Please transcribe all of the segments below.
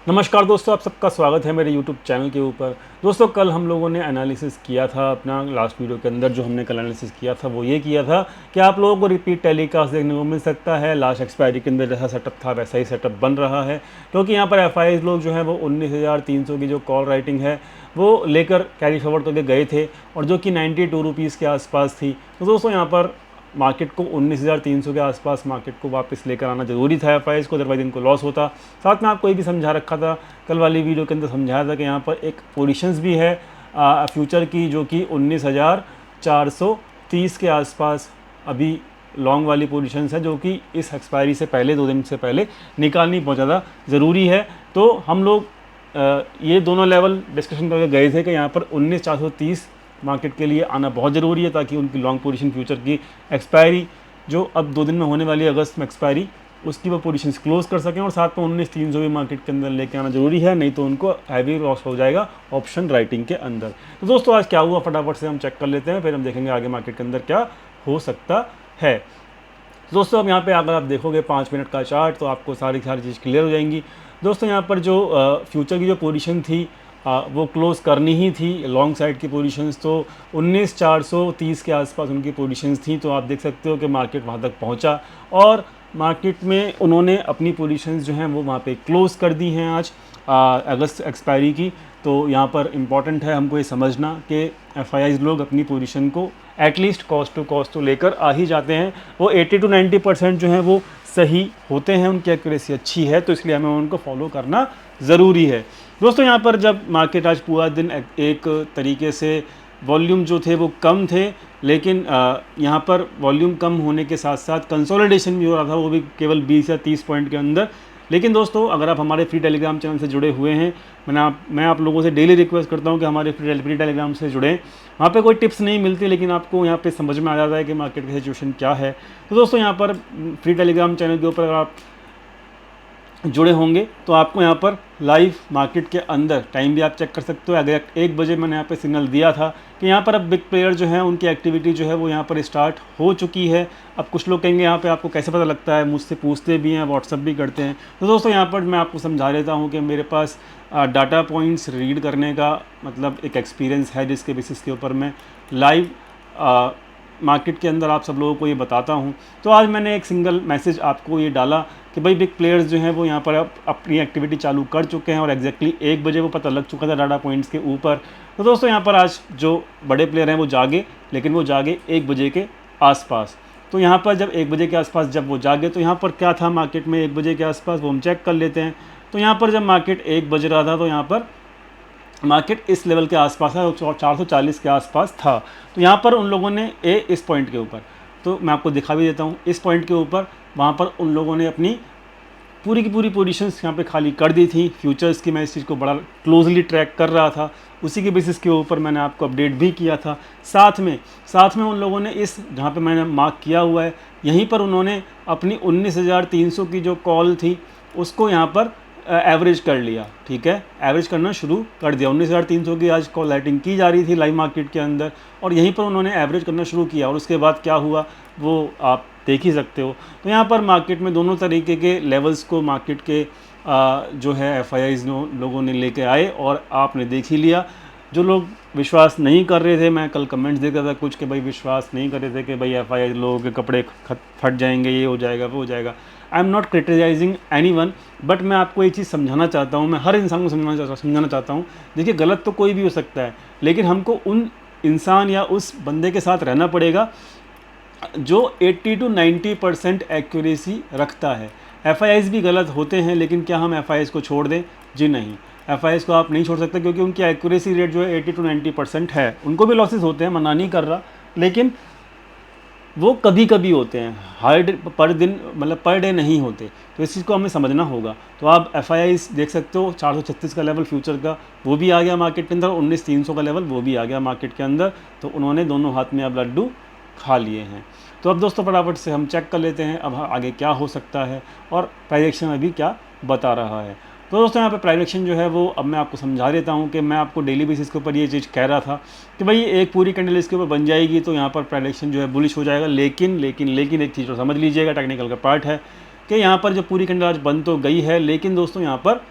नमस्कार दोस्तों, आप सबका स्वागत है मेरे YouTube चैनल के ऊपर। दोस्तों, कल हम लोगों ने एनालिसिस किया था अपना लास्ट वीडियो के अंदर। जो हमने कल एनालिसिस किया था वो ये किया था कि आप लोगों को रिपीट टेलीकास्ट देखने को मिल सकता है। लास्ट एक्सपायरी के अंदर जैसा सेटअप था वैसा ही सेटअप बन रहा है, क्योंकि यहाँ पर एफआईआईज़ लोग जो है वो 19,300 की जो कॉल राइटिंग है वो लेकर कैरी फॉरवर्ड करके गए थे, और जो कि 92 रुपीज़ के आसपास थी। तो दोस्तों, यहाँ पर मार्केट को 19,300 के आसपास मार्केट को वापस लेकर आना ज़रूरी था एफआईआईज़ को, अदरवाइज इनको लॉस होता। साथ में आपको ये भी समझा रखा था, कल वाली वीडियो के अंदर समझाया था कि यहाँ पर एक पोजीशंस भी है फ्यूचर की, जो कि 19,430 के आसपास अभी लॉन्ग वाली पोजीशंस है, जो कि इस एक्सपायरी से पहले 2 दिन से पहले निकालनी बहुत ज़्यादा ज़रूरी है। तो हम लोग ये दोनों लेवल डिस्कशन करके गए थे कि यहाँ पर 19,430 मार्केट के लिए आना बहुत ज़रूरी है, ताकि उनकी लॉन्ग पोजीशन फ्यूचर की एक्सपायरी जो अब 2 दिन में होने वाली है अगस्त में एक्सपायरी, उसकी वो पोजीशंस क्लोज कर सकें। और साथ में 19,300 भी मार्केट के अंदर लेके आना ज़रूरी है, नहीं तो उनको हैवी लॉस हो जाएगा ऑप्शन राइटिंग के अंदर। तो दोस्तों, आज क्या हुआ फटाफट से हम चेक कर लेते हैं, फिर हम देखेंगे आगे मार्केट के अंदर क्या हो सकता है। दोस्तों, अब यहाँ पे अगर आप देखोगे 5 मिनट का चार्ट तो आपको सारी चीज़ क्लियर हो जाएंगी। दोस्तों, यहाँ पर जो फ्यूचर की जो पोजीशन थी वो क्लोज़ करनी ही थी। लॉन्ग साइड की पोजीशंस तो 19,430 के आसपास उनकी पोजीशंस थी। तो आप देख सकते हो कि मार्केट वहाँ तक पहुँचा, और मार्केट में उन्होंने अपनी पोजीशंस जो हैं वो वहाँ पे क्लोज़ कर दी हैं आज अगस्त एक्सपायरी की। तो यहाँ पर इम्पॉर्टेंट है हमको ये समझना कि एफआईआईज़ लोग अपनी पोजीशन को एटलीस्ट कॉस्ट टू कॉस्ट तो लेकर आ ही जाते हैं। वो 80 to 90% जो है वो सही होते हैं, उनकी एक्यूरेसी अच्छी है, तो इसलिए हमें उनको फॉलो करना ज़रूरी है। दोस्तों, यहाँ पर जब मार्केट आज पूरा दिन एक तरीके से वॉल्यूम जो थे वो कम थे, लेकिन यहाँ पर वॉल्यूम कम होने के साथ साथ कंसोलिडेशन भी हो रहा था, वो भी केवल 20 या 30 पॉइंट के अंदर। लेकिन दोस्तों, अगर आप हमारे फ्री टेलीग्राम चैनल से जुड़े हुए हैं, मैं आप लोगों से डेली रिक्वेस्ट करता हूँ कि हमारे फ्री टेलीग्राम से जुड़ें। वहाँ पे कोई टिप्स नहीं मिलती, लेकिन आपको यहाँ पे समझ में आ जाता है कि मार्केट की सिचुएशन क्या है। तो दोस्तों, यहाँ पर फ्री टेलीग्राम चैनल के ऊपर अगर आप जुड़े होंगे तो आपको यहाँ पर लाइव मार्केट के अंदर टाइम भी आप चेक कर सकते हो। अगर 1 बजे मैंने यहाँ पे सिग्नल दिया था कि यहाँ पर अब बिग प्लेयर जो है उनकी एक्टिविटी जो है वो यहाँ पर स्टार्ट हो चुकी है। अब कुछ लोग कहेंगे यहाँ पे आपको कैसे पता लगता है, मुझसे पूछते भी हैं, व्हाट्सअप भी करते हैं। तो दोस्तों, यहाँ पर मैं आपको समझा देता हूँ कि मेरे पास डाटा पॉइंट्स रीड करने का मतलब एक एक्सपीरियंस है, जिसके बेसिस के ऊपर मैं लाइव मार्केट के अंदर आप सब लोगों को ये बताता हूँ। तो आज मैंने एक सिंगल मैसेज आपको ये डाला कि भाई बिग प्लेयर्स जो हैं वो यहाँ पर अपनी एक्टिविटी चालू कर चुके हैं, और एग्जैक्टली 1 बजे वो पता लग चुका था डाटा पॉइंट्स के ऊपर। तो दोस्तों, यहाँ पर आज जो बड़े प्लेयर हैं वो जागे, लेकिन वो जागे 1 बजे के आसपास। तो यहाँ पर जब 1 बजे के आसपास जब वो जागे तो यहाँ पर क्या था मार्केट में 1 बजे के आसपास, वो हम चेक कर लेते हैं। तो यहाँ पर जब मार्केट 1 बज रहा था तो यहाँ पर मार्केट इस लेवल के आसपास है, 440 के आसपास था। तो यहाँ पर उन लोगों ने इस पॉइंट के ऊपर, तो मैं आपको दिखा भी देता हूँ, इस पॉइंट के ऊपर वहाँ पर उन लोगों ने अपनी पूरी की पूरी पोजीशंस यहाँ पे खाली कर दी थी। फ्यूचर्स की मैं इस चीज़ को बड़ा क्लोजली ट्रैक कर रहा था, उसी के बेसिस के ऊपर मैंने आपको अपडेट भी किया था। साथ में उन लोगों ने इस जहाँ पे मैंने मार्क किया हुआ है, यहीं पर उन्होंने अपनी 19,300 की जो कॉल थी उसको यहाँ पर एवरेज कर लिया। ठीक है, एवरेज करना शुरू कर दिया। 19,300 की आज कॉल राइटिंग की जा रही थी लाइव मार्केट के अंदर, और यहीं पर उन्होंने एवरेज करना शुरू किया, और उसके बाद क्या हुआ वो आप देख ही सकते हो। तो यहाँ पर मार्केट में दोनों तरीके के लेवल्स को मार्केट के जो है एफआईआईज़ लोगों ने लेके आए, और आपने देख ही लिया। जो लोग विश्वास नहीं कर रहे थे, मैं कल कमेंट्स देखता था कुछ कि भाई विश्वास नहीं कर रहे थे कि भाई एफआईआई लोगों के कपड़े फट जाएंगे, ये हो जाएगा वो हो जाएगा। I am not criticising anyone, but मैं आपको एक चीज़ समझाना चाहता हूँ, मैं हर इंसान को समझाना चाहता हूँ। देखिए, गलत तो कोई भी हो सकता है, लेकिन हमको उन इंसान या उस बंदे के साथ रहना पड़ेगा जो 80 to 90% एक्यूरेसी रखता है। एफआईआईज़ भी गलत होते हैं, लेकिन क्या हम एफआईआईज़ को छोड़ दें? जी नहीं, एफआईआईज़ को आप नहीं छोड़ सकते, क्योंकि उनकी एक्यूरेसी रेट जो है 80 to 90% है। उनको भी लॉसेस होते हैं, मना नहीं कर रहा, लेकिन वो कभी कभी होते हैं, हर पर दिन मतलब पर डे नहीं होते। तो इस चीज़ को हमें समझना होगा। तो आप एफआईआईज़ देख सकते हो, 436 का लेवल फ्यूचर का वो भी आ गया मार्केट के अंदर, 19,300 का लेवल वो भी आ गया मार्केट के अंदर। तो उन्होंने दोनों हाथ में अब लड्डू खा लिए हैं। तो अब दोस्तों, फटाफट से हम चेक कर लेते हैं अब आगे क्या हो सकता है, और प्राइजेक्शन अभी क्या बता रहा है। तो दोस्तों, यहाँ पे प्राइजेक्शन जो है वो अब मैं आपको समझा देता हूँ कि मैं आपको डेली बेसिस के ऊपर ये चीज़ कह रहा था कि भाई एक पूरी कैंडल इसके ऊपर बन जाएगी तो यहाँ पर प्राइजेक्शन जो है बुलिश हो जाएगा। लेकिन एक चीज़ तो समझ लीजिएगा, टेक्निकल का पार्ट है कि यहाँ पर जो पूरी कैंडल आज बन तो गई है, लेकिन दोस्तों यहाँ पर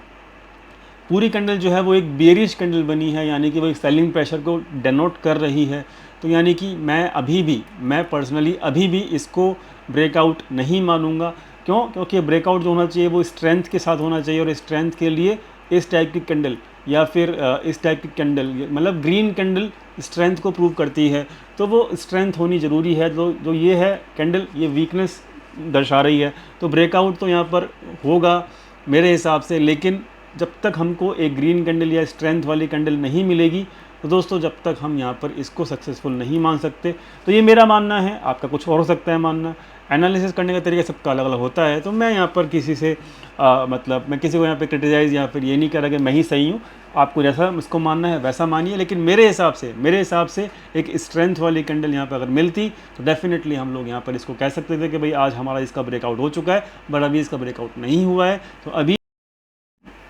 पूरी कैंडल जो है वो एक बेयरिश कैंडल बनी है, यानी कि वो एक सेलिंग प्रेशर को डेनोट कर रही है। तो यानी कि मैं पर्सनली अभी भी इसको ब्रेकआउट नहीं मानूंगा। क्यों? क्योंकि ब्रेकआउट जो होना चाहिए वो स्ट्रेंथ के साथ होना चाहिए, और स्ट्रेंथ के लिए इस टाइप की कैंडल या फिर इस टाइप की कैंडल, मतलब ग्रीन कैंडल स्ट्रेंथ को प्रूव करती है, तो वो स्ट्रेंथ होनी ज़रूरी है। तो जो ये है कैंडल, ये वीकनेस दर्शा रही है, तो ब्रेकआउट तो यहाँ पर होगा मेरे हिसाब से। लेकिन जब तक हमको एक ग्रीन कैंडल या स्ट्रेंथ वाली कैंडल नहीं मिलेगी, तो दोस्तों जब तक हम यहाँ पर इसको सक्सेसफुल नहीं मान सकते। तो ये मेरा मानना है, आपका कुछ और हो सकता है मानना। एनालिसिस करने का तरीका सबका अलग अलग होता है, तो मैं यहाँ पर किसी से मतलब मैं किसी को यहाँ पे क्रिटिसाइज़ या फिर ये नहीं कर रहा कि मैं ही सही हूँ। आपको जैसा इसको मानना है वैसा मानिए, लेकिन मेरे हिसाब से एक स्ट्रेंथ वाली कैंडल यहाँ पर अगर मिलती तो डेफिनेटली हम लोग यहाँ पर इसको कह सकते थे कि भाई आज हमारा इसका ब्रेकआउट हो चुका है, बट अभी इसका ब्रेकआउट नहीं हुआ है। तो अभी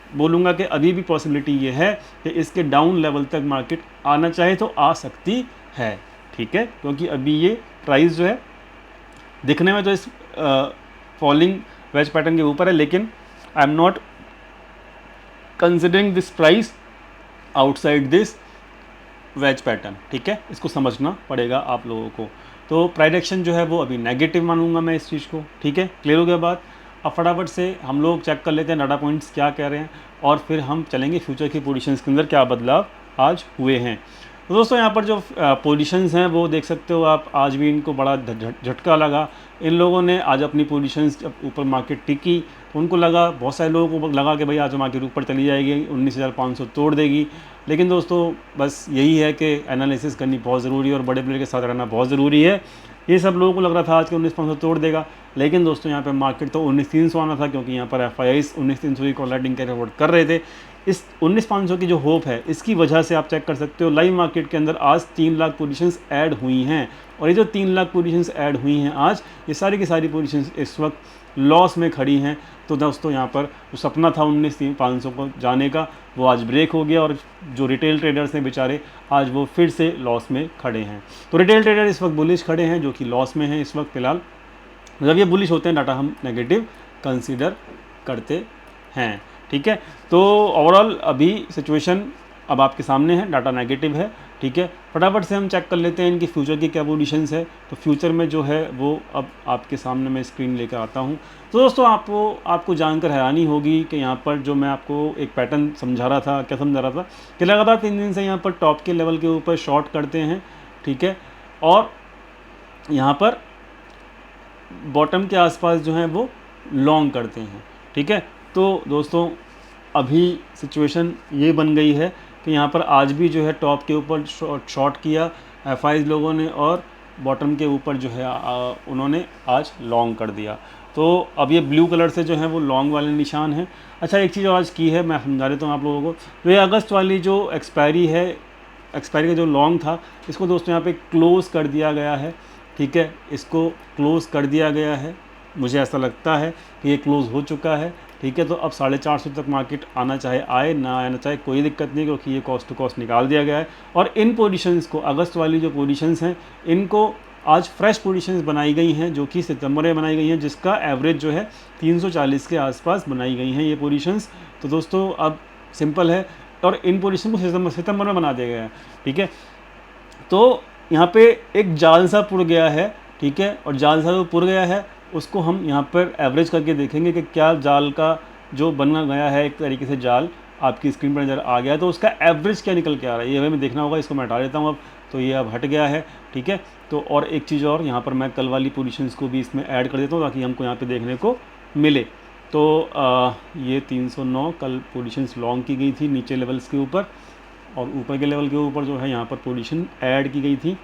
बोलूँगा कि अभी भी पॉसिबिलिटी ये है कि इसके डाउन लेवल तक मार्केट आना चाहे तो आ सकती है, ठीक है। क्योंकि अभी ये प्राइस जो है दिखने में तो इस फॉलिंग वेज पैटर्न के ऊपर है, लेकिन I am not considering this price outside this wedge pattern, ठीक है। इसको समझना पड़ेगा आप लोगों को। तो प्राइस एक्शन जो है वो अभी नेगेटिव मानूंगा मैं इस चीज़ को, ठीक है। क्लियर हो गया बात? अब फटाफट से हम लोग चेक कर लेते हैं डाटा पॉइंट्स क्या कह रहे हैं, और फिर हम चलेंगे फ्यूचर की पोजीशंस के अंदर क्या बदलाव आज हुए हैं। तो दोस्तों यहाँ पर जो पोजीशंस हैं वो देख सकते हो आप, आज भी इनको बड़ा झटका लगा। इन लोगों ने आज अपनी पोजीशंस जब ऊपर मार्केट टिकी तो उनको लगा, बहुत सारे लोगों को लगा कि भाई आज मार्केट ऊपर चली जाएगी, 19,500 तोड़ देगी। लेकिन दोस्तों बस यही है कि एनालिसिस करनी बहुत ज़रूरी है और बड़े प्लेयर के साथ रहना बहुत ज़रूरी है। ये सब लोगों को लग रहा था आज के 19,500 तोड़ देगा, लेकिन दोस्तों यहाँ पे मार्केट तो 19,300 आना था, क्योंकि यहाँ पर FIIs 19,300 की कॉल राइटिंग कैरी फॉरवर्ड कर रहे थे। इस 19,500 की जो होप है, इसकी वजह से आप चेक कर सकते हो लाइव मार्केट के अंदर आज 3 लाख पोजीशंस ऐड हुई हैं, और ये जो 3 लाख पोजीशंस ऐड हुई हैं आज, ये सारी की सारी पोजीशंस इस वक्त लॉस में खड़ी हैं। तो दोस्तों यहाँ पर जो सपना था 19,500 को जाने का, वो आज ब्रेक हो गया, और जो रिटेल ट्रेडर्स हैं बेचारे आज वो फिर से लॉस में खड़े हैं। तो रिटेल ट्रेडर इस वक्त बुलिश खड़े हैं, जो कि लॉस में हैं इस वक्त फ़िलहाल। जब ये बुलिश होते हैं डाटा हम नेगेटिव कंसीडर करते हैं, ठीक है। तो ओवरऑल अभी सिचुएशन अब आपके सामने है, डाटा नेगेटिव है, ठीक है। फटाफट से हम चेक कर लेते हैं इनकी फ्यूचर की क्या पोजीशंस है। तो फ्यूचर में जो है वो अब आपके सामने मैं स्क्रीन लेकर आता हूँ। तो दोस्तों आपको जानकर हैरानी होगी कि यहाँ पर जो मैं आपको एक पैटर्न समझा रहा था, क्या समझा रहा था कि लगातार 3 दिन से यहाँ पर टॉप के लेवल के ऊपर शॉर्ट करते हैं, ठीक है, और यहाँ पर बॉटम के आसपास जो है वो लॉन्ग करते हैं, ठीक है। तो दोस्तों अभी सिचुएशन ये बन गई है कि यहाँ पर आज भी जो है टॉप के ऊपर शॉर्ट किया FIs लोगों ने, और बॉटम के ऊपर जो है उन्होंने आज लॉन्ग कर दिया। तो अब ये ब्लू कलर से जो है वो लॉन्ग वाले निशान हैं। अच्छा, एक चीज़ आज की है, मैं समझा देता हूँ आप लोगों को। तो ये अगस्त वाली जो एक्सपायरी है, एक्सपायरी का जो लॉन्ग था, इसको दोस्तों यहाँ पे क्लोज़ कर दिया गया है, ठीक है। इसको क्लोज़ कर दिया गया है, मुझे ऐसा लगता है कि ये क्लोज़ हो चुका है, ठीक है। तो अब 450 तक मार्केट आना चाहे आए, ना आना चाहे कोई दिक्कत नहीं, क्योंकि ये कॉस्ट टू कॉस्ट निकाल दिया गया है। और इन पोजीशंस को, अगस्त वाली जो पोजीशंस हैं, इनको आज फ्रेश पोजीशंस बनाई गई हैं, जो कि सितंबर में बनाई गई हैं, जिसका एवरेज जो है 340 के आसपास बनाई गई हैं ये पोजीशंस। तो दोस्तों अब सिंपल है, और इन पोजीशन को सितंबर में बना दिया गया है, ठीक है। तो यहाँ पे एक जाल सा पुर गया है, ठीक है, और जाल सा जो पुर गया है उसको हम यहाँ पर एवरेज करके देखेंगे कि क्या जाल का जो बना गया है, एक तरीके से जाल आपकी स्क्रीन पर नज़र आ गया है, तो उसका एवरेज क्या निकल के आ रहा है, ये हमें देखना होगा। इसको मैं हटा देता हूँ अब, तो ये अब हट गया है, ठीक है। तो और एक चीज़ और, यहाँ पर मैं कल वाली पोजीशंस को भी इसमें ऐड कर देता हूँ ताकि हमको यहाँ पे देखने को मिले। तो ये 309 कल पोजीशंस लॉन्ग की गई थी नीचे लेवल्स के ऊपर, और ऊपर के लेवल के ऊपर जो है यहाँ पर पोजीशन ऐड की गई थी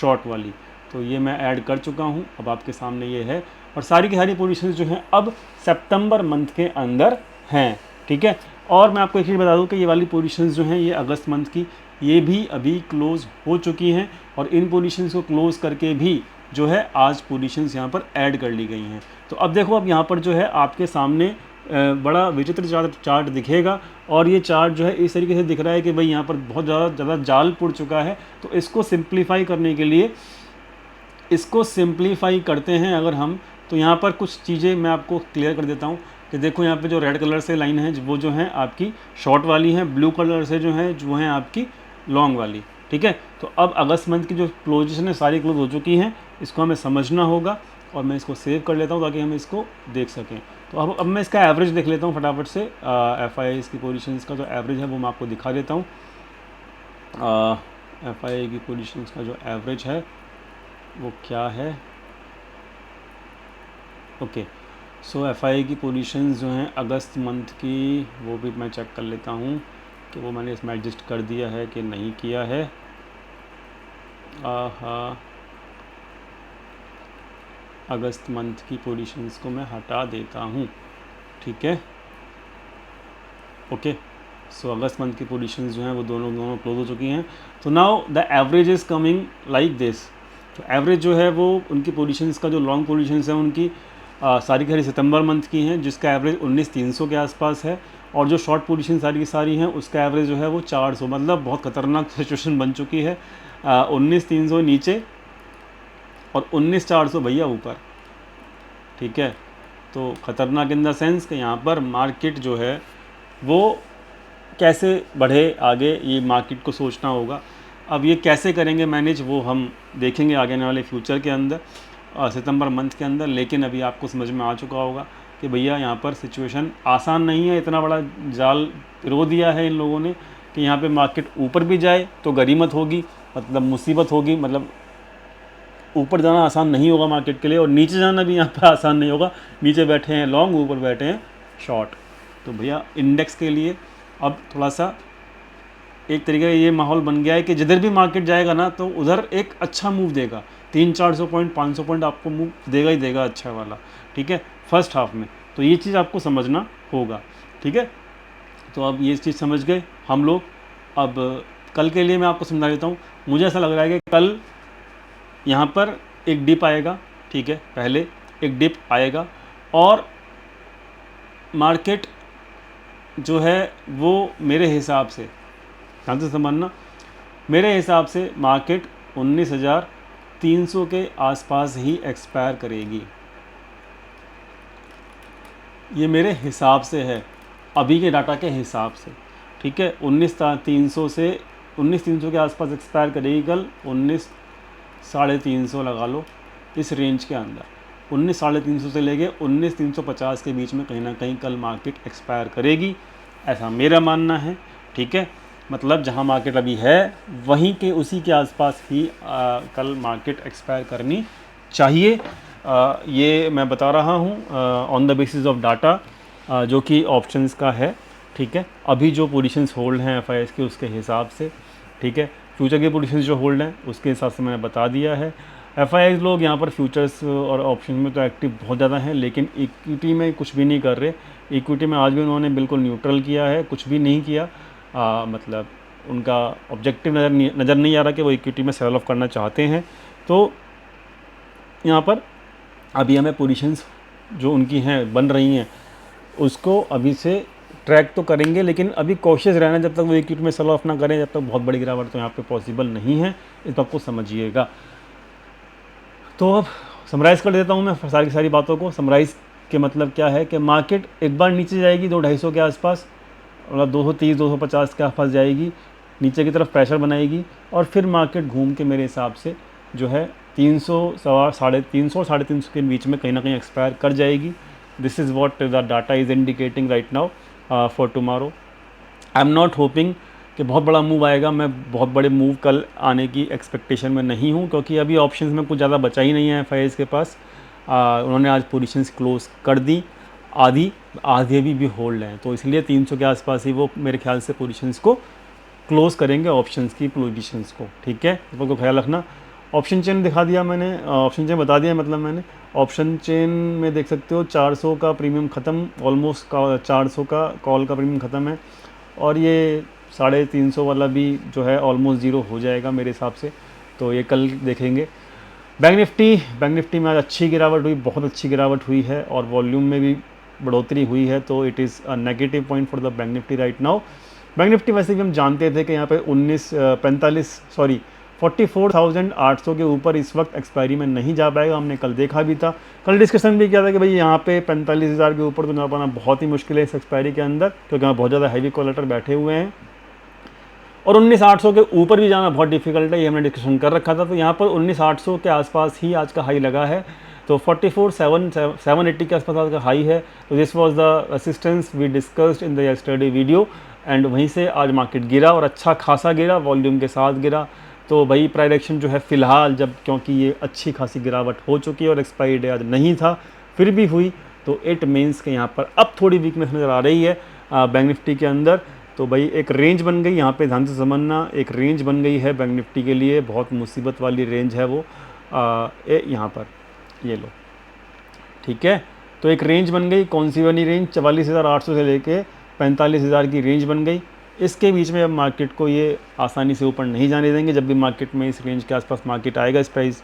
शॉर्ट वाली। तो ये मैं ऐड कर चुका हूँ, अब आपके सामने ये है, और सारी की सारी पोजीशंस जो हैं अब सितंबर मंथ के अंदर हैं, ठीक है। और मैं आपको एक चीज़ बता दूं कि ये वाली पोजीशंस जो हैं ये अगस्त मंथ की, ये भी अभी क्लोज़ हो चुकी हैं, और इन पोजीशंस को क्लोज़ करके भी जो है आज पोजीशंस यहाँ पर ऐड कर ली गई हैं। तो अब देखो, अब यहाँ पर जो है आपके सामने बड़ा विचित्र चार्ट दिखेगा, और ये चार्ट जो है इस तरीके से दिख रहा है कि भाई यहाँ पर बहुत ज़्यादा जाल पुड़ चुका है। तो इसको सिंप्लीफाई करने के लिए, इसको सिंप्लीफाई करते हैं अगर हम, तो यहाँ पर कुछ चीज़ें मैं आपको क्लियर कर देता हूँ। कि देखो यहाँ पे जो रेड कलर से लाइन है वो जो है आपकी शॉर्ट वाली है, ब्लू कलर से जो है आपकी लॉन्ग वाली, ठीक है। तो अब अगस्त मंथ की जो पोजीशन है सारी क्लोज हो चुकी हैं, इसको हमें समझना होगा और मैं इसको सेव कर लेता हूँ ताकि हम इसको देख सकें। तो अब मैं इसका एवरेज देख लेता हूँ फटाफट से। FII की पोजीशंस का जो एवरेज है वो मैं आपको दिखा देता हूँ। FII की पोजीशंस का जो एवरेज है वो क्या है। ओके, सो FII की पोजीशंस जो हैं अगस्त मंथ की वो भी मैं चेक कर लेता हूँ कि वो मैंने इसमें एडजस्ट कर दिया है कि नहीं किया है। अगस्त मंथ की पोजीशंस को मैं हटा देता हूँ, ठीक है। ओके, सो अगस्त मंथ की पोजीशंस जो हैं वो दोनों क्लोज हो चुकी हैं। तो now the average is coming like this. तो एवरेज जो है वो उनकी पोजीशंस का जो लॉन्ग पोजीशंस हैं उनकी सारी की सारी सितंबर मंथ की हैं, जिसका एवरेज 19,300 के आसपास है। और जो शॉर्ट पोजीशन सारी की सारी हैं उसका एवरेज जो है वो 400, मतलब बहुत ख़तरनाक सिचुएशन बन चुकी है। 19,300 नीचे और 19,400 भैया ऊपर, ठीक है। तो ख़तरनाक इन द सेंस कि यहाँ पर मार्केट जो है वो कैसे बढ़े आगे, ये मार्केट को सोचना होगा। अब ये कैसे करेंगे मैनेज वो हम देखेंगे आगे आने वाले फ्यूचर के अंदर, सितंबर मंथ के अंदर। लेकिन अभी आपको समझ में आ चुका होगा कि भैया यहाँ पर सिचुएशन आसान नहीं है। इतना बड़ा जाल पिरो दिया है इन लोगों ने कि यहाँ पे मार्केट ऊपर भी जाए तो गनीमत होगी, मतलब मुसीबत होगी, मतलब ऊपर जाना आसान नहीं होगा मार्केट के लिए और नीचे जाना भी यहाँ पर आसान नहीं होगा। नीचे बैठे हैं लॉन्ग, ऊपर बैठे हैं शॉर्ट। तो भैया इंडेक्स के लिए अब थोड़ा सा एक तरीके का ये माहौल बन गया है कि जिधर भी मार्केट जाएगा ना तो उधर एक अच्छा मूव देगा, 300-400 पॉइंट 500 पॉइंट आपको मूव देगा ही देगा अच्छा वाला, ठीक है, फर्स्ट हाफ में। तो ये चीज़ आपको समझना होगा, ठीक है। तो अब ये चीज़ समझ गए हम लोग। अब कल के लिए मैं आपको समझा देता हूँ। मुझे ऐसा लग रहा है कि कल यहाँ पर एक डिप आएगा, ठीक है, पहले एक डिप आएगा और मार्केट जो है वो मेरे हिसाब से, ध्यान से समझना, मेरे हिसाब से मार्केट 19,300 के आसपास ही एक्सपायर करेगी। ये मेरे हिसाब से है, अभी के डाटा के हिसाब से, ठीक है। 19,300 के आसपास एक्सपायर करेगी कल। 19,350 लगा लो इस रेंज के अंदर। 19,350 से लेके 19,350 के बीच में कहीं ना कहीं कल मार्केट एक्सपायर करेगी, ऐसा मेरा मानना है, ठीक है। मतलब जहां मार्केट अभी है वहीं के उसी के आसपास ही कल मार्केट एक्सपायर करनी चाहिए। ये मैं बता रहा हूँ on the basis of data जो कि ऑप्शंस का है, ठीक है। अभी जो पोजीशंस होल्ड हैं FIIs के उसके हिसाब से, ठीक है। फ्यूचर के पोजीशंस जो होल्ड हैं उसके हिसाब से मैंने बता दिया है। FIIs लोग यहाँ पर फ्यूचर्स और ऑप्शन में तो एक्टिव बहुत ज़्यादा हैं, लेकिन इक्विटी में कुछ भी नहीं कर रहे। इक्विटी में आज भी उन्होंने बिल्कुल न्यूट्रल किया है, कुछ भी नहीं किया। मतलब उनका ऑब्जेक्टिव नज़र नहीं आ रहा कि वो इक्विटी में सेल ऑफ करना चाहते हैं। तो यहाँ पर अभी हमें पोजीशंस जो उनकी हैं बन रही हैं उसको अभी से ट्रैक तो करेंगे, लेकिन अभी कॉशियस रहना, जब तक वो इक्विटी में सेल ऑफ ना करें, जब तक बहुत बड़ी गिरावट तो यहाँ पे पॉसिबल नहीं है, इस बात को समझिएगा। तो अब समराइज़ कर देता हूँ मैं सारी की सारी बातों को। समराइज़ के मतलब क्या है कि मार्केट एक बार नीचे जाएगी 200-250 के आसपास, मतलब 230-250 के आसपास जाएगी, नीचे की तरफ प्रेशर बनाएगी और फिर मार्केट घूम के मेरे हिसाब से जो है 300, 350 और 350 के बीच में कहीं ना कहीं एक्सपायर कर जाएगी। This is what the data is indicating right now for tomorrow. I am not hopping कि बहुत बड़ा मूव आएगा। मैं बहुत बड़े मूव कल आने की एक्सपेक्टेशन में नहीं हूँ, क्योंकि अभी ऑप्शंस में कुछ ज़्यादा बचा ही नहीं है FIIs के पास। उन्होंने आज पोजीशंस क्लोज कर दी, आधी भी होल्ड हैं, तो इसलिए 300 के आसपास ही वो मेरे ख्याल से पोजीशंस को क्लोज करेंगे, ऑप्शंस की पोजीशंस को, ठीक है। इस बात को ख्याल रखना। ऑप्शन चेन दिखा दिया मैंने, ऑप्शन चेन बता दिया, मतलब मैंने ऑप्शन चेन में देख सकते हो 400 का प्रीमियम ख़त्म, ऑलमोस्ट 400 का कॉल का प्रीमियम ख़त्म है और ये 350 वाला भी जो है ऑलमोस्ट ज़ीरो हो जाएगा मेरे हिसाब से। तो ये कल देखेंगे। बैंक निफ्टी में आज अच्छी गिरावट हुई, बहुत अच्छी गिरावट हुई है और वॉल्यूम में भी बढ़ोतरी हुई है, तो it is a negative point for the bank Nifty right now. Bank Nifty वैसे भी हम जानते थे कि यहाँ पे 45 44,800 के ऊपर इस वक्त एक्सपायरी में नहीं जा पाएगा। हमने कल देखा भी था, कल डिस्कशन भी किया था कि भाई यहाँ पे 45,000 के ऊपर तो जा पाना बहुत ही मुश्किल है इस एक्सपायरी के अंदर, क्योंकि यहाँ बहुत ज़्यादा हैवी कोलेटर बैठे हुए हैं और 19,800 के ऊपर भी जाना बहुत डिफिकल्ट है, ये हमने डिस्कशन कर रखा था। तो यहाँ पर 19,800 के आसपास ही आज का हाई लगा है, तो 44,780 के आसपास आज का हाई है। तो this was the resistance we discussed in the yesterday video and वहीं से आज मार्केट गिरा और अच्छा खासा गिरा, वॉल्यूम के साथ गिरा। तो भाई प्राइस एक्शन जो है फ़िलहाल, जब क्योंकि ये अच्छी खासी गिरावट हो चुकी है और एक्सपायरी डे आज नहीं था फिर भी हुई, तो इट मीन्स के यहाँ पर अब थोड़ी वीकनेस नज़र आ रही है बैंक निफ्टी के अंदर। तो भाई एक रेंज बन गई, यहाँ पे ध्यान से समझना, एक रेंज बन गई है बैंक निफ्टी के लिए, बहुत मुसीबत वाली रेंज है वो। यहाँ पर ये लो, ठीक है। तो एक रेंज बन गई, कौन सी वाली रेंज, 44,800 से लेके 45,000 की रेंज बन गई। इसके बीच में अब मार्केट को ये आसानी से ऊपर नहीं जाने देंगे। जब भी मार्केट में इस रेंज के आसपास मार्केट आएगा इस प्राइस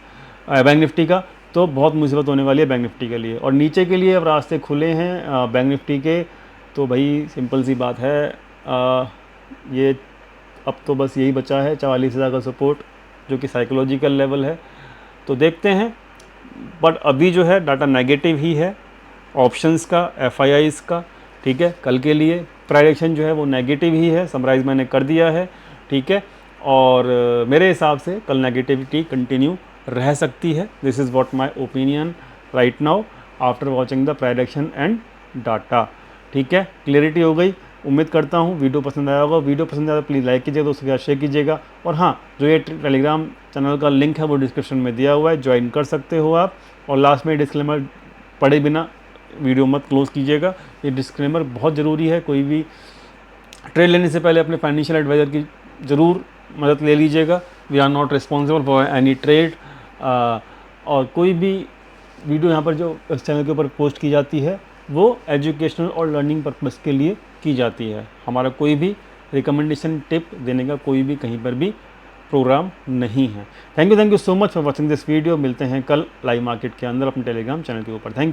बैंक निफ्टी का, तो बहुत मुसीबत होने वाली है बैंक निफ्टी के लिए। और नीचे के लिए अब रास्ते खुले हैं बैंक निफ्टी के। तो भाई सिंपल सी बात है, ये अब तो बस यही बचा है 44,000 का सपोर्ट, जो कि साइकोलॉजिकल लेवल है। तो देखते हैं, बट अभी जो है डाटा नेगेटिव ही है ऑप्शंस का, FIIs का, ठीक है। कल के लिए प्राइस एक्शन जो है वो नेगेटिव ही है, समराइज़ मैंने कर दिया है, ठीक है। और मेरे हिसाब से कल नेगेटिविटी कंटिन्यू रह सकती है। This is what my opinion right now after watching the price action and data, ठीक है। क्लियरिटी हो गई, उम्मीद करता हूँ वीडियो पसंद आया होगा। वीडियो पसंद आया तो प्लीज़ लाइक कीजिएगा, दोस्तों के साथ शेयर कीजिएगा। और हाँ, जो ये टेलीग्राम चैनल का लिंक है वो डिस्क्रिप्शन में दिया हुआ है, ज्वाइन कर सकते हो आप। और लास्ट में डिस्क्लेमर पढ़े बिना वीडियो मत क्लोज़ कीजिएगा, ये डिस्क्लेमर बहुत ज़रूरी है। कोई भी ट्रेड लेने से पहले अपने फाइनेंशियल एडवाइज़र की ज़रूर मदद ले लीजिएगा। We are not responsible for any trade. और कोई भी वीडियो यहाँ पर जो इस चैनल के ऊपर पोस्ट की जाती है वो एजुकेशनल और लर्निंग पर्पज़ के लिए की जाती है। हमारा कोई भी रिकमेंडेशन टिप देने का कोई भी कहीं पर भी प्रोग्राम नहीं है। Thank you so much for watching this video. मिलते हैं कल लाइव मार्केट के अंदर अपने टेलीग्राम चैनल के ऊपर। Thank you.